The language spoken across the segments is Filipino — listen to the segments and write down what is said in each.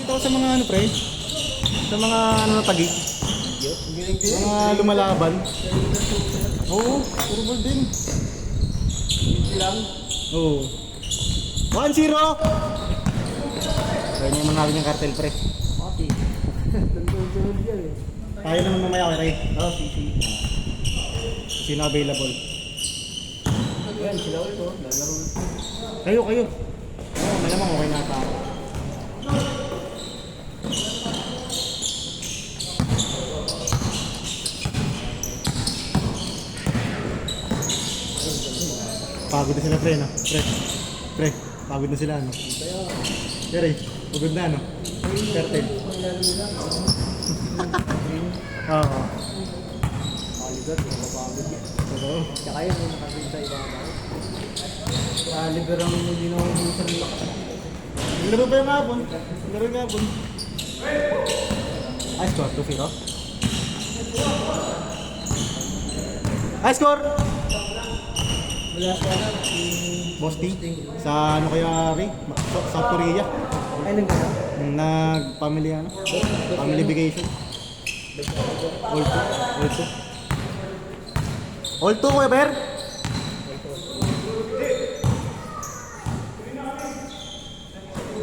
ako sa mga ano pre. Sa mga ano na tagi. Mga lumalaban. Oo, puro ball din. Lang. Oo. 1-0! Kaya naman natin yung cartel pre. Okay. Tuntuntunod yan eh. Tayo naman mamaya kay Ray. Oo, sisi. Sino available? Ayan, sila ulit oh. Lalaro. Kayo. Oo, malamang okay na ako. Pagod na sila pre, no? Pre, pagod na sila, no? Pero, pagod na, no? Cartel. Oo. Maligat, mapapagod yan. Totoo. Tsaka yun, yung nakabili sa ibang Liber ang hindi na umusan nila. Laro pa yung hapon. Laro yung hapon. High score, 2-0. High score! Wala sa ano, Boss T. Sa ano kaya, Ray? South Korea. ay nang gano'n. Nag-family ano? Family vacation. All two. All two, Kuya Ber?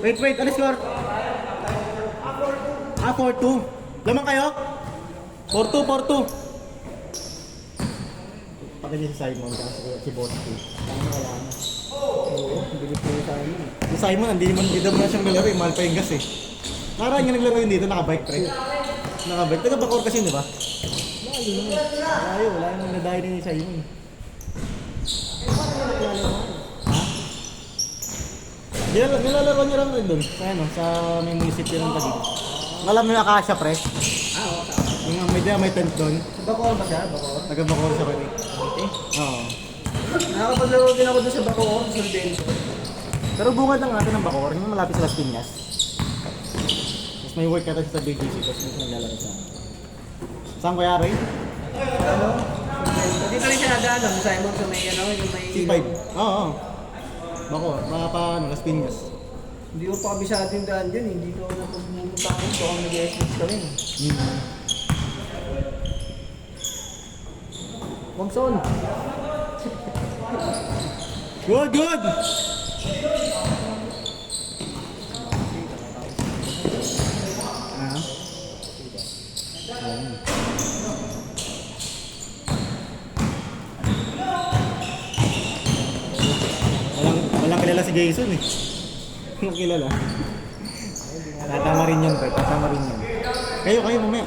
Wait, ano score? 4-2. Lamang kayo? 4-2. Pakili si Simon si Boss T. Wala na. Oo, bilis ko sa ano. Si Simon, hindi naman na siyang nalaro eh. Mahal pa yung gas eh. Nakaraan niya naglaro yun dito, nakabike pre. Nakabike. Taga-Bacoor kasi yun, di ba? Wala yung nadayo ni Simon. Nilalaro niya lang rin doon. Sa ano, sa may munisipyo ng Taguig. Alam mo yung Acacia pre? Oo, Yung may tent doon. Bacoor ba siya? Bacoor? Taga-Bacoor siya pre. Oo. Nakakapaglaro din ako doon sa Bacoor, sa Sulbenso. Pero bungad lang natin ng Bacoor, yung malapit sa Las Piñas. Tapos may work ka sa BGC, tapos may naglalaro sa saan kaya rin? Ano? Dito rin siya nadaan, sa Simon, sa may ano, yung may... C5. Oo. Bacoor, mga pa ano, Las Piñas. Hindi ko pa kabisado yung daan dyan, hindi ko na pumunta ako, so kung nag-SX kami. Wagson! Good! Walang kilala si Jason eh. Walang kilala. Tatama rin yun, pre. Tatama rin yun. Kayo mamaya.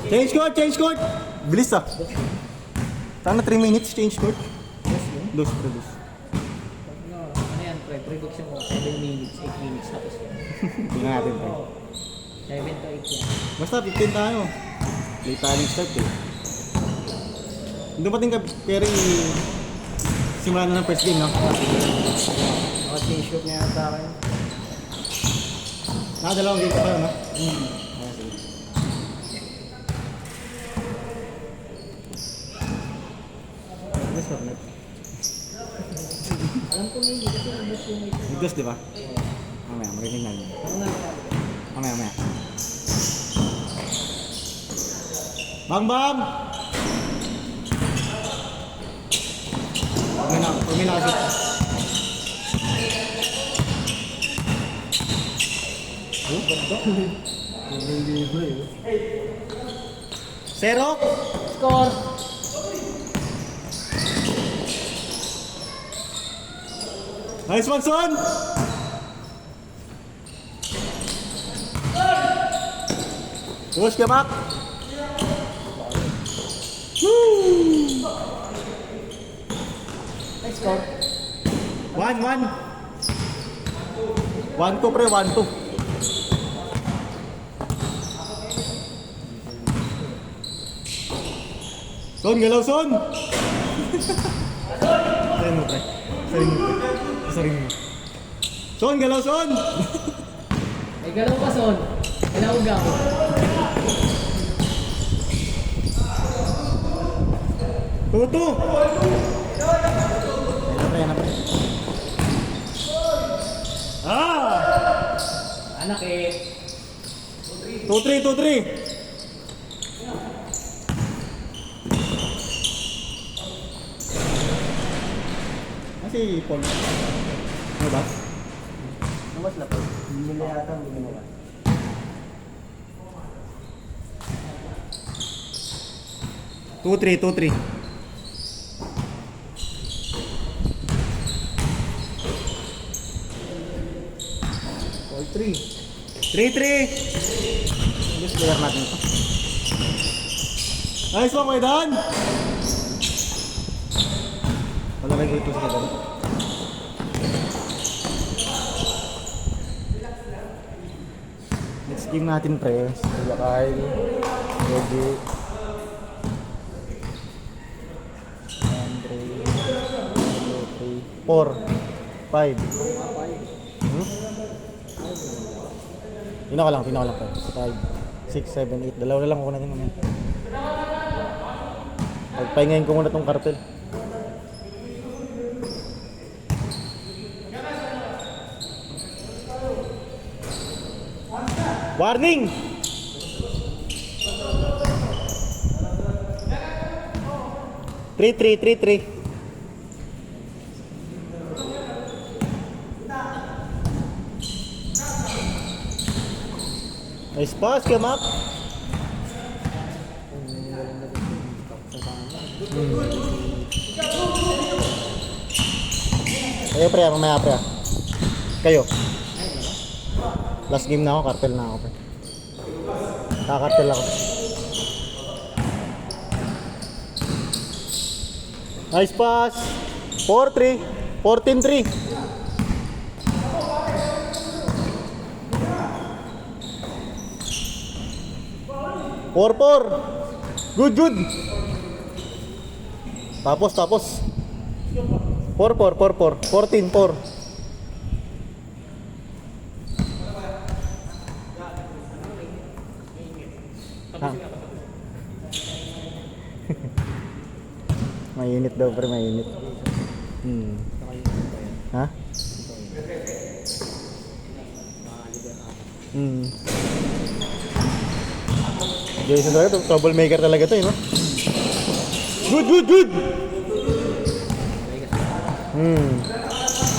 Change court! Bilis ah. Sana 3 minutes change court. Dos. Ano yan, pre? Prediction ko, 7 minutes, 8 minutes tapos yan. Tingnan natin, pre. 7 to 8 yan. Basta 15 tayo. Late tayo start eh. Doon pa din ka, pero simula na ng first game, no? Naka-change shoot na yan sa akin. Dalawang game pa tayo, no? Yes, Hornet. Alam ko hindi kasi nabot yung may... Bigos, di ba? Mamaya, marinig na yun. Mamaya. Bang! Pag may nakashoot. Oh, ganda. Libre eh. Zero. Score! Nice one, son! Push ka back! Woo! Nice score. 1-1. 1-2 pre, 1-2. Son, galaw son! Sarin mo pre. Son, galaw son! Ay, galaw ka, Son. Inaugaw. Tuto! Ayan na pre. Anak eh. 2-3, 2-3. Kasi Paul. Ano ba? Lumas na po. Hindi nila yata ang ginawa. Two, three, 2-3. All 3. 3-3. Just clear natin ito. Nice one, my Dan! Wala may grito sa kagabi. Next game natin, pre. Kuya Kyle, Reggie, Andre, 2, 3, 4, 5. Pinaka lang, 5, 6, 7, 8. Dalawa na lang ako natin naman. Pagpahingayin ko muna tong kartel. Warning! Three. Nice pass, come up. Kayo pre, mamaya pre. Kayo. Last game na ako, cartel na ako pre. Kakartel ako. Nice pass. 4-3. 14-3. 4-4. Good. Tapos. 4-4. 14-4. Ha? Mainit daw pre, mainit. Ha? Jason talaga, troublemaker talaga to, no? Good!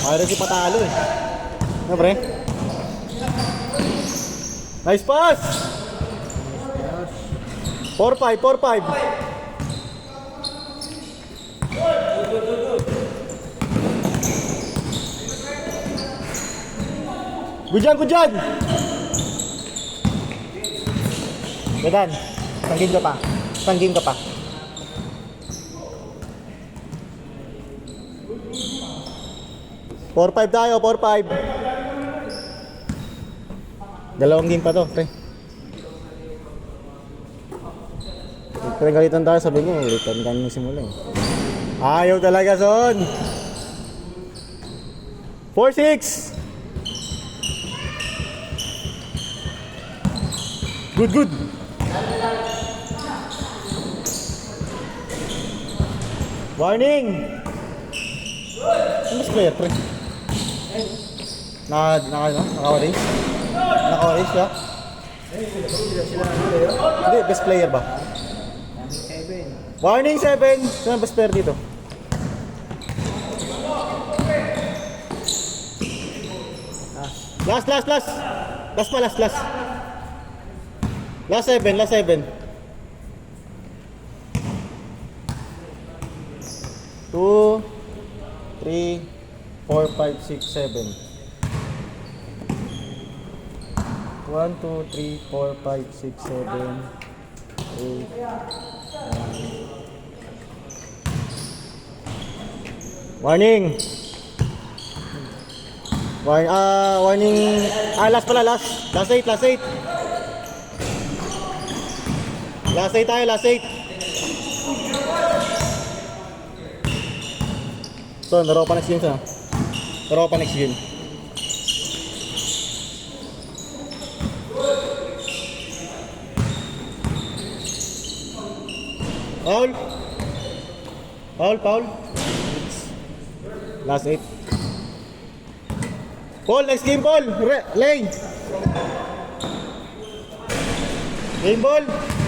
Ayaw si patalo eh. Ano pre? Nice pass! 4-5. Good job! Gadan, tanggim ka pa. Four five tayo, 4-5. Dalawang game pa to, pre. Pero galitan tayo, sabi mo, ulitan ka nyo simula eh. Ayaw talaga, son! 4-6! Good! Warning! Ano mas player, pre? Naka-orange? Naka-orange ka? Hindi, best player ba? Warning 7! Saan ang best player dito? Last! Last 7. 2, 3, 4, 5, 6, 7. 1, 2, 3, 4, 5, 6, 7, 8, 9. Warning! Warning. Last 8. Last 8 tayo, last 8. So, laro pa next game. Foul. Last 8. Paul, next game, Paul. Lane. Game ball!